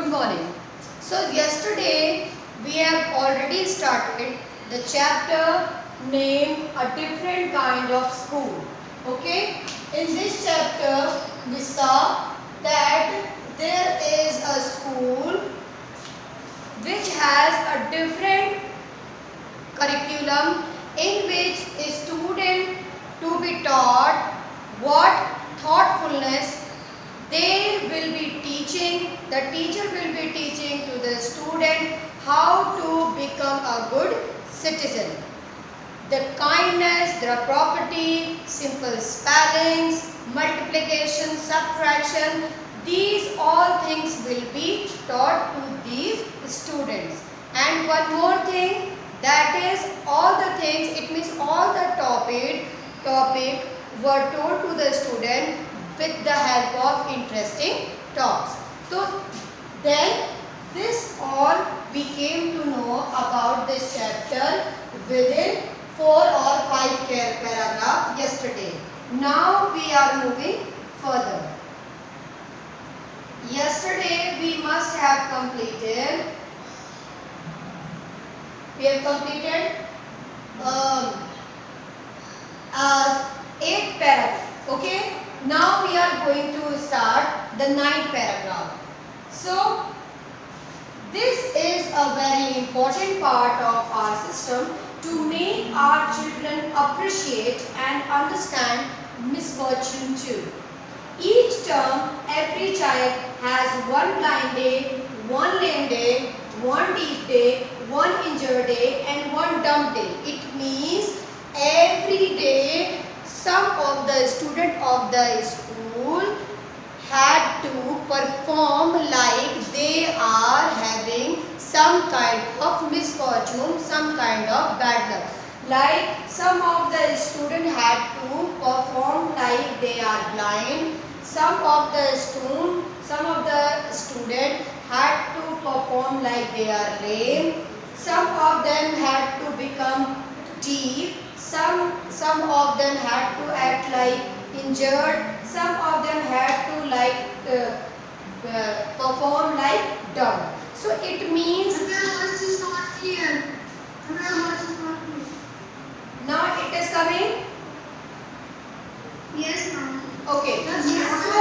morning. So yesterday we have already started the chapter named A Different Kind of School. Okay. In this chapter we saw that there is a school which has a different curriculum in which a student to be taught what thoughtfulness they will be teaching, the teacher will be teaching to the student how to become a good citizen. The kindness, the property, simple spellings, multiplication, subtraction, these all things will be taught to these students. And one more thing, that is all the things, it means all the topic were told to the student with the help of interesting talks. So then this all we came to know about this chapter within 4 or 5 paragraphs yesterday. Now we are moving further. Yesterday we must have completed, we have completed 8 paragraphs. Okay. Now we are going to start the 9th paragraph. So this is a very important part of our system to make our children appreciate and understand misfortune too. Each term, every child has one blind day, one lame day, one deaf day, one injured day and one dumb day. It means every day some of the student of the school had to perform like they are having some kind of misfortune, some kind of bad luck. Like some of the student had to perform like they are blind. Some of the student had to perform like they are lame. Some of them had to become deaf. Some of them had to act like injured. Some of them had to perform like dumb. So it means now it is coming. Yes, ma'am. Okay. So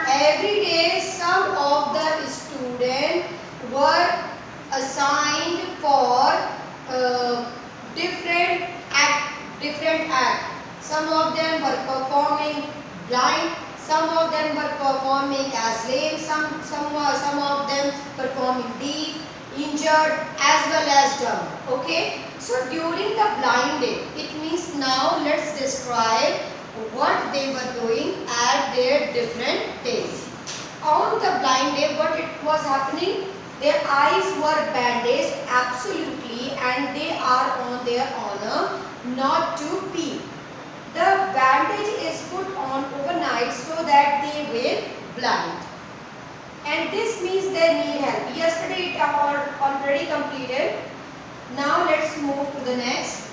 every day some of the students were assigned for different act. Some of them were performing blind, some of them were performing as lame, some of them performing deaf, injured as well as dumb. Okay. So during the blind day, it means now let's describe what they were doing at their different days. On the blind day, what it was happening? Their eyes were bandaged absolutely and they are on their honor not to peep. The bandage is put on overnight so that they will blind. And this means they need help. Yesterday it already completed. Now let's move to the next.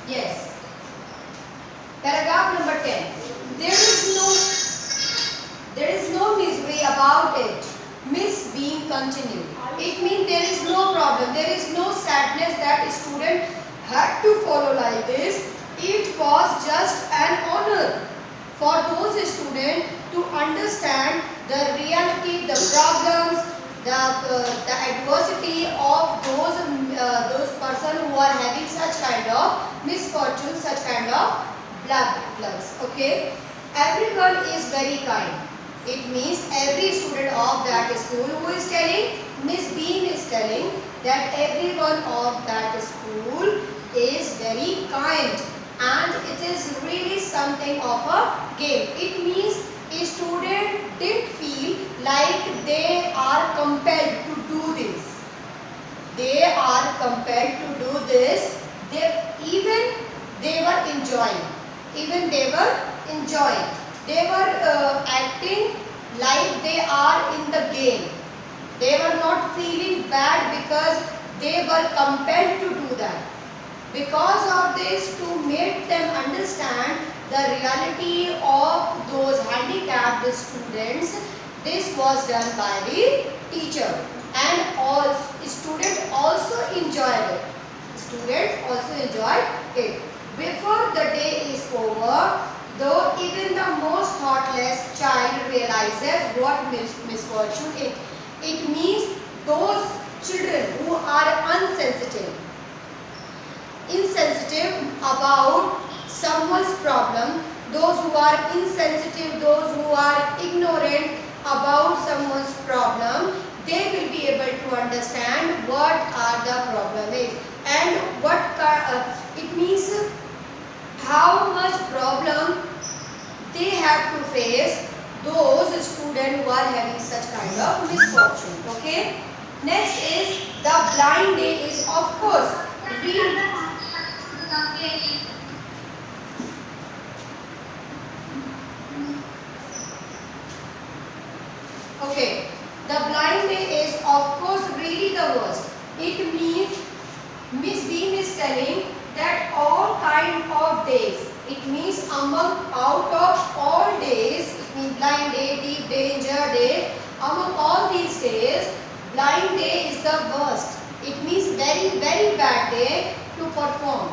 Yes. Paragraph number 10. There is no misery about it. Miss Beam continued. It means there is no problem. There is no sadness that a student had to follow like this. It was just an honor for those students to understand the reality, the problems, the adversity of those persons who are having such kind of misfortune, such kind of bad lucks. Okay, everyone is very kind. It means every student of that school who is telling, Miss Bean is telling that everyone of that school is very kind and it is really something of a game. It means a student didn't feel like they are compelled to do this. They are compelled to do this. They were enjoying. They were acting like they are in the game. They were not feeling bad because they were compelled to do that. Because of this, to make them understand the reality of those handicapped at the students, this was done by the teacher, and all students also enjoyed it. Students also enjoyed it. Before the day is over, though even the most thoughtless child realizes what misfortune it means those children who are insensitive about someone's problem, those who are insensitive, those who are ignorant about someone's problem, they will be able to understand what are the problem is and what it means, how much problem they have to face, those students who are having such kind of misfortune. Okay. Next is the blind day is of course okay. The blind day is of course really the worst. It means Miss Beam is telling that all kind of days, it means among out of all days, it means blind day, deep danger day, among all these days, blind day is the worst. It means very bad day to perform.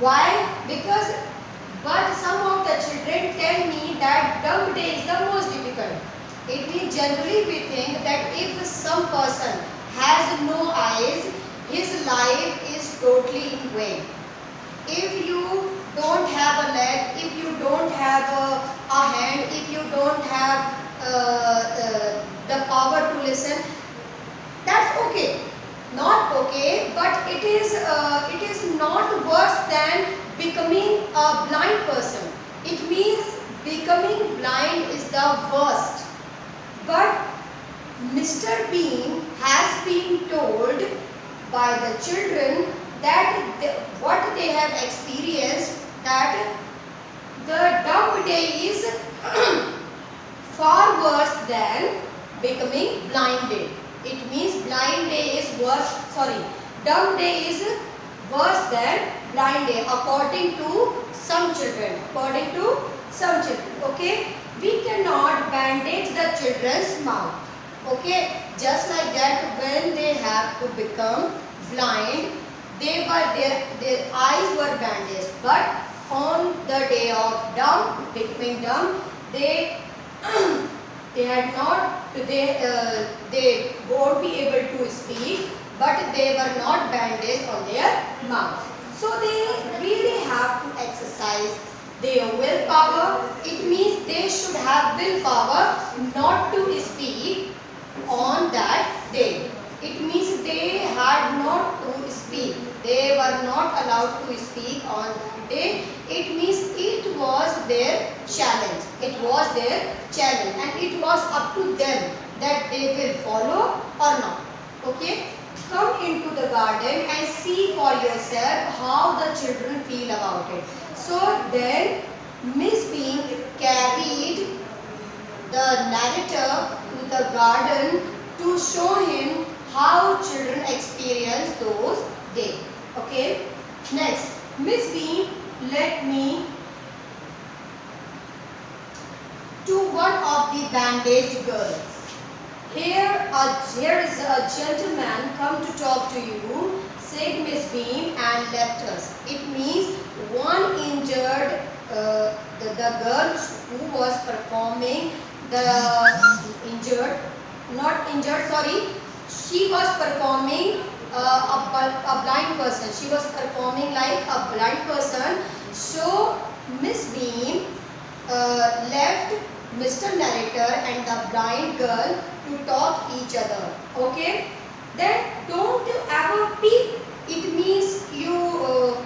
Why? Because but some of the children tell me that dumb day is the most difficult. It means generally we think that if some person has no eyes, his life is totally in vain. If you don't have a leg, if you don't have a hand, if you don't have the power to listen, that's okay. Not okay, but it is not worse than becoming a blind person. It means becoming blind is the worst. But Mr. Bean has been told by the children that what they have experienced, that the dumb day is far worse than becoming blind day. It means blind day is worse, dumb day is worse than blind day according to some children. Okay, we cannot bandage the children's mouth. Okay, just like that, when they have to become blind, their eyes were bandaged, but on the day of becoming dumb, they won't be able to speak, but they were not bandaged on their mouth. So they really have to exercise their willpower. It means they should have willpower not to speak on that day. It means they had not to speak. They were not allowed to speak on that day. It means it was their challenge. It was their challenge, and it was up to them that they will follow or not. Okay? Come into the garden and see for yourself how the children feel about it. So then Miss Bean carried the narrator to the garden to show him how children experience those days. Okay. Next, Miss Bean led me to one of the bandaged girls. Here is a gentleman come to talk to you, said Miss Bean, and left us. It means one injured, the girl who was performing she was performing a blind person. She was performing like a blind person. So Miss Bean left Mr. Narrator and the blind girl to talk each other. Okay? Then don't ever peep. It means you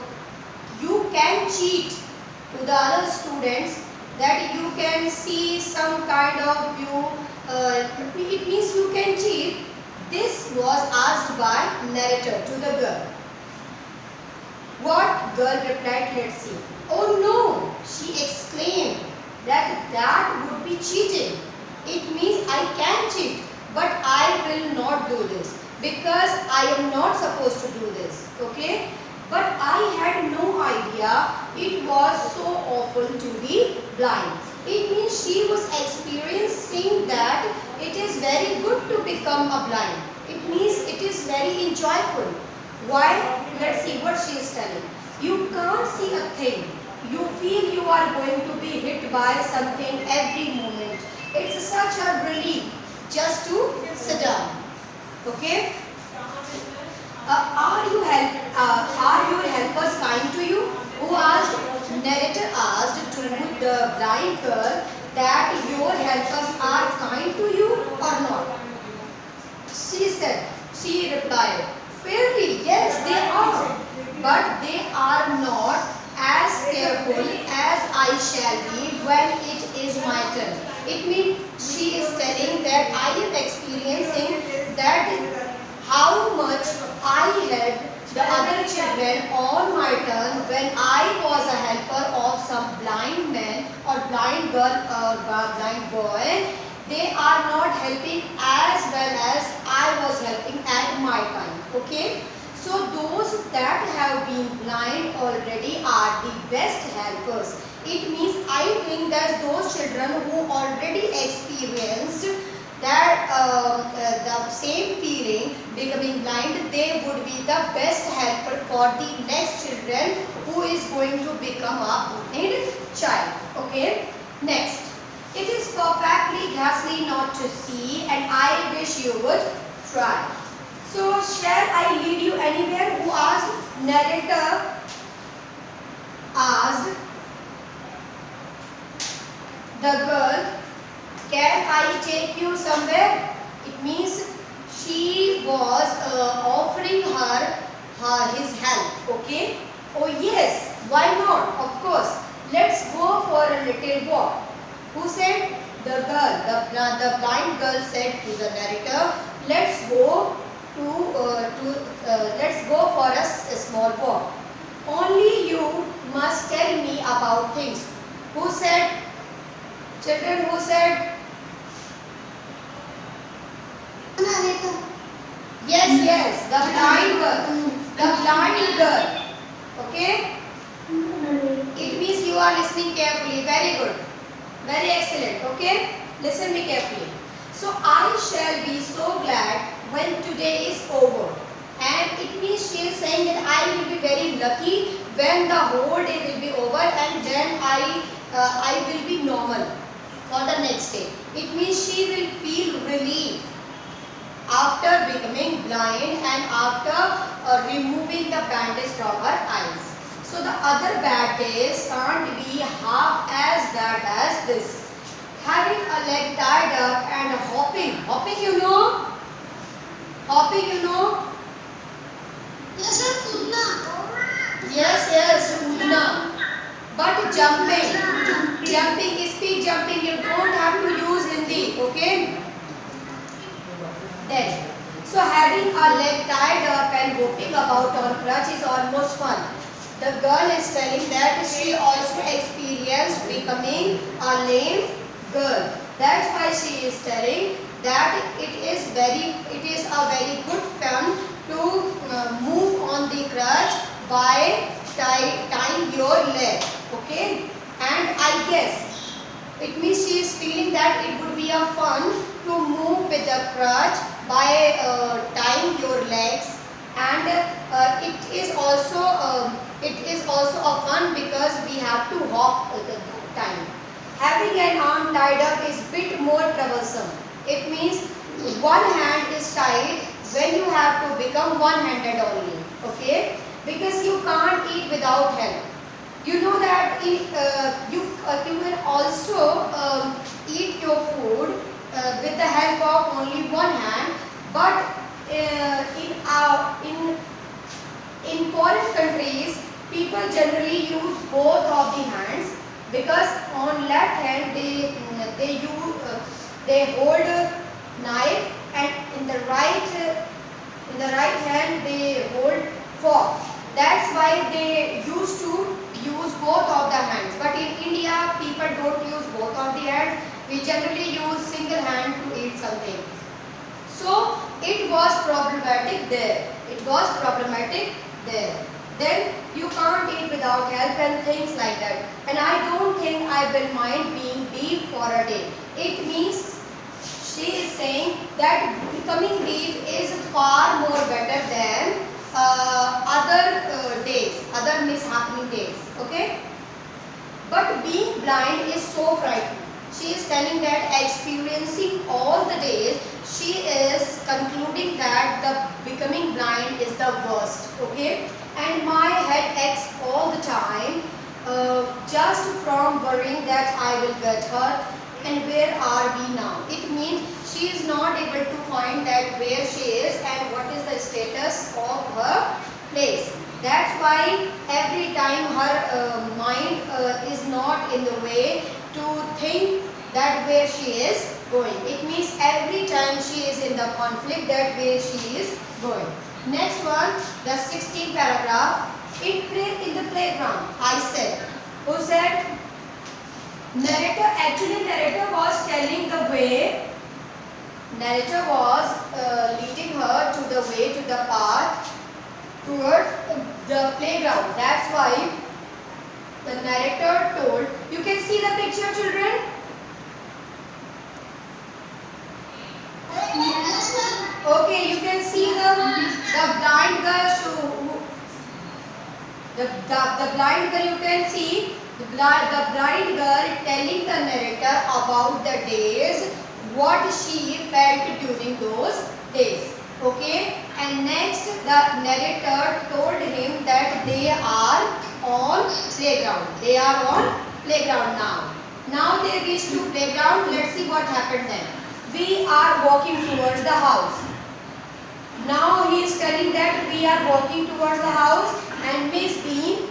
can cheat to the other students, that you can see some kind of view. It means you can cheat. This was asked by narrator to the girl. What girl replied? Let's see. Oh no, she exclaimed, that would be cheating. It means I can cheat, but I will not do this because I am not supposed to do this. Okay? But I had no idea it was so awful to be blind. It means she was experiencing saying that it is very good to become a blind. It means it is very enjoyable. Why? Let's see what she is telling. You can't see a thing. You feel you are going to be hit by something every moment. It's such a relief just to sit down. Okay? Are your helpers kind to you? Who asked? Narrator asked to the blind girl that your helpers are kind to you or not. She replied, fairly, yes, they are. But they are not as careful as I shall be when it is my turn. It means she is telling that I am experiencing that how much I helped the other children on my turn when I was a helper of some blind man or blind girl or blind boy. They are not helping as well as I was helping at my time. Okay? So those that have been blind already are the best helpers. It means I think that those children who already experienced that the same feeling becoming blind, they would be the best helper for the next children who is going to become a blind child. Okay? Next. It is perfectly ghastly not to see, and I wish you would try. So, shall I lead you anywhere? Who asked? Narrator asked the girl, can I take you somewhere? It means she was offering his help. Okay? Oh yes, why not? Of course. Let's go for a little walk. Who said? The girl. The blind girl said to the narrator, let's go let's go for a small walk. Only you must tell me about things. Who said? Children, who said? Yes, the blind girl. The blind girl. Okay? It means you are listening carefully. Very good. Very excellent. Okay? Listen me carefully. So, I shall be so glad when today is over. And it means she is saying that I will be very lucky when the whole day will be over and then I will be normal for the next day. It means she will feel relief after becoming blind and after removing the bandage from her eyes. So the other bad days can't be half as bad as this. Having a leg tied up and hopping. Hopping, you know? Hopping, you know? Yes, Sudna. But jumping, speed jumping, you don't have to use Hindi, okay? Then, so having a leg tied up and hopping about on crutch is almost fun. The girl is telling that she also experienced becoming a lame girl. That's why she is telling that it is a very good fun to move on the crutch by tying your leg. Okay? And I guess it means she is feeling that it would be a fun to move with the crutch by tying your legs, and it is also a fun because we have to hop the time. Having an arm tied up is bit more troublesome. It means one hand is tied when you have to become one-handed only. Okay? Because you can't eat without help. You know that you can also eat your food with the help of only one hand, but in foreign countries, people generally use both of the hands because on left hand they hold a knife and in the right hand they hold fork. That's why they used to use both of the hands. But in India, people don't use both of the hands. We generally use single hand to eat something. So it was problematic there. Then you can't eat without help and things like that. And I don't think I will mind being deaf for a day. It means that becoming deaf is far more better than other days, other mishappening days. Okay. But being blind is so frightening. She is telling that experiencing all the days, she is concluding that the becoming blind is the worst. Okay. And my head aches all the time just from worrying that I will get hurt. And where are we now? It means she is not able to find that where she is and what is the status of her place. That's why every time her mind is not in the way to think that where she is going. It means every time she is in the conflict that where she is going. Next one, the 16th paragraph. In the playground, I said. Who said? Narrator. Actually, narrator was telling the way. Narrator was leading her to the way, to the path towards the playground. That's why the narrator told. You can see the picture, children. Okay, you can see the blind girl. The blind girl, you can see the blind girl telling the narrator about the days, what she felt during those days. Okay, and next the narrator told him that they are on playground. They are on playground now. Now they reach to playground. Let's see what happened then. We are walking towards the house. Now he is telling that we are walking towards the house, and Miss Bean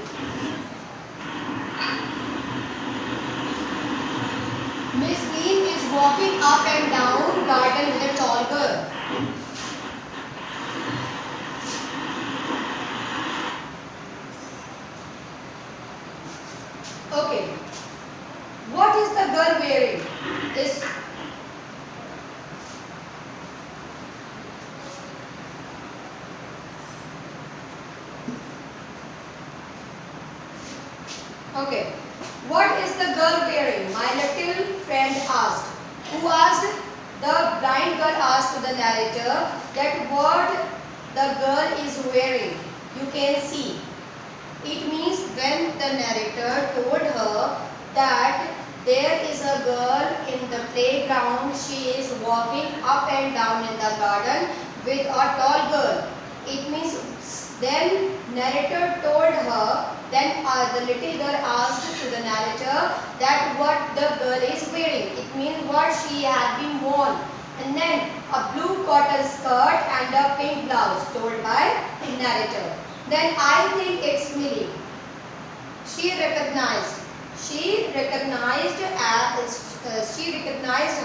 is walking up and down garden with a tall girl. Okay. What is the girl wearing? Okay. What is the girl wearing? My little friend asked. Who asked? The blind girl asked to the narrator that what the girl is wearing. You can see. It means when the narrator told her that there is a girl in the playground, she is walking up and down in the garden with a tall girl. It means then narrator told her, then the little girl asked to the narrator that what the girl is wearing. It means what she had been worn. And then a blue cotton skirt and a pink blouse, told by the narrator. Then I think it's Millie. She recognized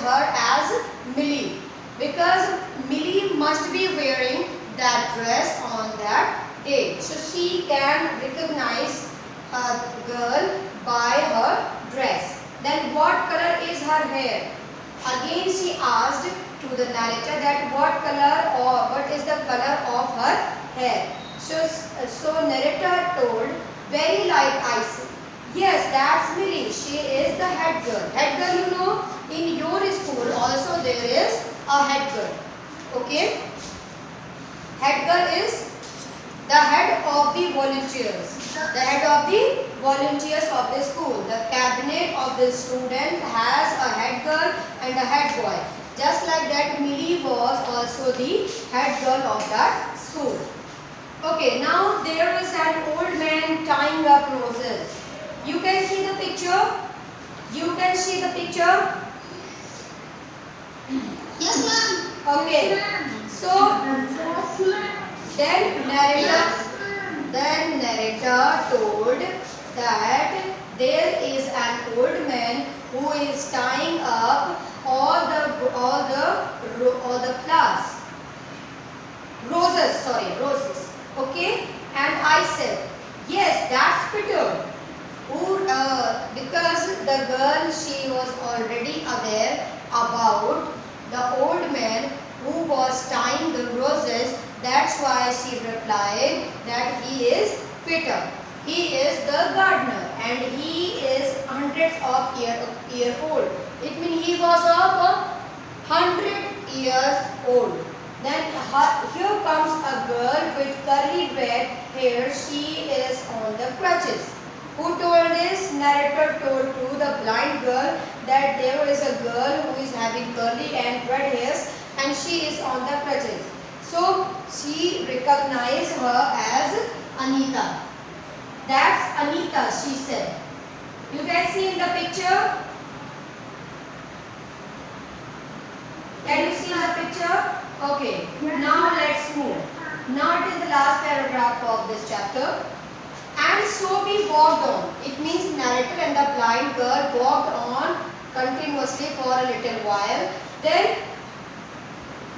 her as Millie, because Millie must be wearing that dress on that day. So she can recognize a girl by her dress. Then what color is her hair? Again she asked to the narrator that what color or what is the color of her hair. So narrator told, very light icy. Yes, that's Millie. She is the head girl. Head girl, you know, in your school also there is a head girl. Okay? Head girl is the head of the volunteers. The head of the volunteers of the school. The cabinet of the student has a head girl and a head boy. Just like that, Millie was also the head girl of that school. Okay, now there is an old man tying up roses. You can see the picture? You can see the picture? Yes, ma'am. Okay. Yes, So, Yes, then narrator told that there is an old man who is tying up all the flowers. Roses. Okay? And I said, yes, that's Peter. Because the girl, she was already aware about the old man who was tying the roses. That's why she replied that he is Peter. He is the gardener and he is hundreds of year old. It means he was of 100 years old. Then here comes a girl with curly red hair. She is on the crutches. Who told this? Narrator told to the blind girl that there is a girl who is having curly and red hairs and she is on the crutches. So she recognized her as Anita. That's Anita, she said. You can see in the picture? Can you see the picture? Okay. Now let's move. Now it is the last paragraph of this chapter. And so we walked on. It means narrator and the blind girl walked on continuously for a little while. Then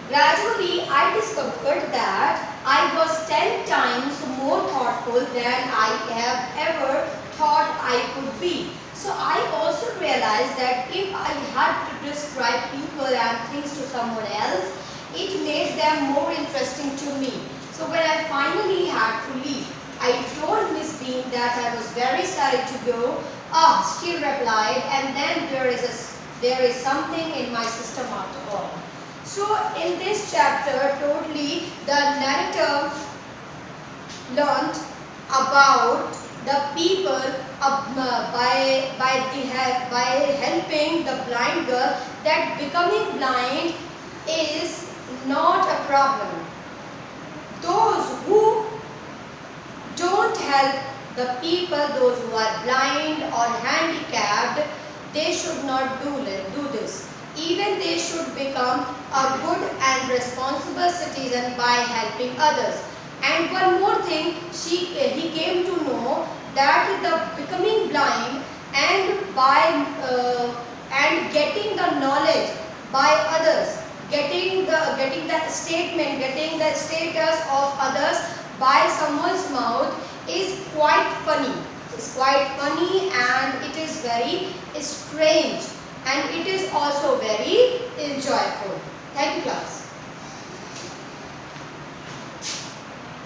gradually I discovered that I was 10 times more thoughtful than I have ever thought I could be. So I also realized that if I had to describe people and things to someone else, it made them more interesting to me. So when I finally had to leave, I told Miss Bean that I was very sorry to go. Ah, she replied, and then there is something in my system after all. So in this chapter, totally the narrator learned about the people by helping the blind girl that becoming blind is not a problem. Those who don't help the people, those who are blind or handicapped, they should not do this. Even they should become a good and responsible citizen by helping others. And one more thing, he came to know that the becoming blind and getting the knowledge by others, getting the status of others by someone's mouth is quite funny. It's quite funny and it is very strange and it is also very enjoyable. Thank you, class.